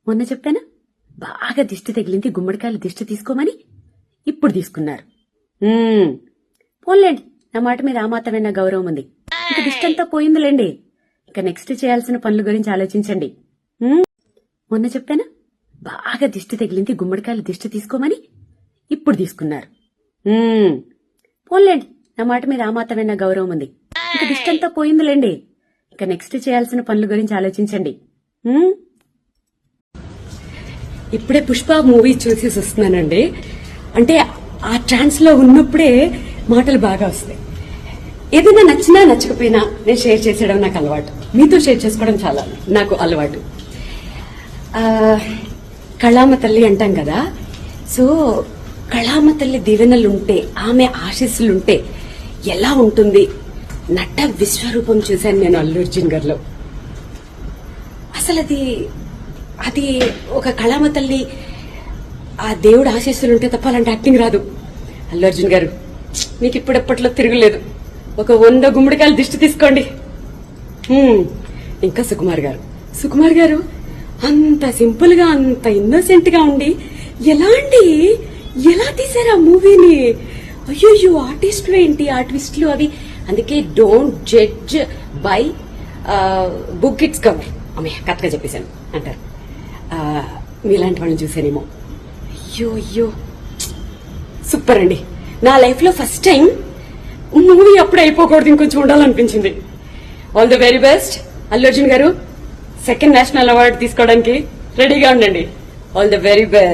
మొన్న చెప్పానా బాగా దిష్టి తగిలింది, గుమ్మడికాయలు దిష్టి తీసుకోమని. ఇప్పుడు తీసుకున్నారు. పోన్లేండి, నా మాట మీద ఆ మాత్రమే గౌరవం ఉంది. ఇక దిష్టి అంతా పోయిందిలేండి. ఇక నెక్స్ట్ చేయాల్సిన పనుల గురించి ఆలోచించండి. మొన్న చెప్పానా బాగా దిష్టి తగిలింది, గుమ్మడికాయలు దిష్టి తీసుకోమని. ఇప్పుడు తీసుకున్నారు. పోన్లేండి, నా మాట మీద ఆ మాత్రమే గౌరవం ఉంది. ఇక దిష్టి అంతా పోయిందిలేండి. ఇక నెక్స్ట్ చేయాల్సిన పనుల గురించి ఆలోచించండి. ఇప్పుడే పుష్ప మూవీ చూసేసి వస్తున్నానండి. అంటే ఆ ట్రాన్స్ లో ఉన్నప్పుడే మాటలు బాగా వస్తాయి. ఏదైనా నచ్చినా నచ్చకపోయినా నేను షేర్ చేసేయడం నాకు అలవాటు. మీతో షేర్ చేసుకోవడం చాలా నాకు అలవాటు. కళామ తల్లి అంటాం కదా, సో కళామ తల్లి దీవెనలుంటే, ఆమె ఆశీస్సులుంటే ఎలా ఉంటుంది? నట విశ్వరూపం చూశాను నేను అల్లు అర్జున్ గారిలో. అసలు అది ఒక కళామ తల్లి, ఆ దేవుడు ఆశీస్సులుంటే తప్ప అలాంటి యాక్టింగ్ రాదు. అల్లు అర్జున్ గారు మీకు ఇప్పుడెప్పట్లో తిరగలేదు. ఒక 100 గుమ్మడికాయలు దిష్టి తీసుకోండి. ఇంకా సుకుమార్ గారు అంత సింపుల్ గా, అంత ఇన్నోసెంట్ గా ఉండి ఎలా తీసారు ఆ మూవీని? అయ్యో, ఆర్టిస్టులు ఏంటి, ఆ ట్విస్టులు అవి. అందుకే don't judge by book its cover. అమ్మయ్య, కరెక్ట్గా చెప్పేశాను అంటారు. మీలాంటి వాళ్ళని చూసానేమో. అయ్యో సూపర్ అండి. నా లైఫ్ లో ఫస్ట్ టైం మూవీ అప్పుడే అయిపోకూడదు, ఇంకొంచెం ఉండాలనిపించింది. All the very best Allu Arjun garu. 2nd national award తీసుకోవడానికి రెడీగా ఉండండి. All the very best.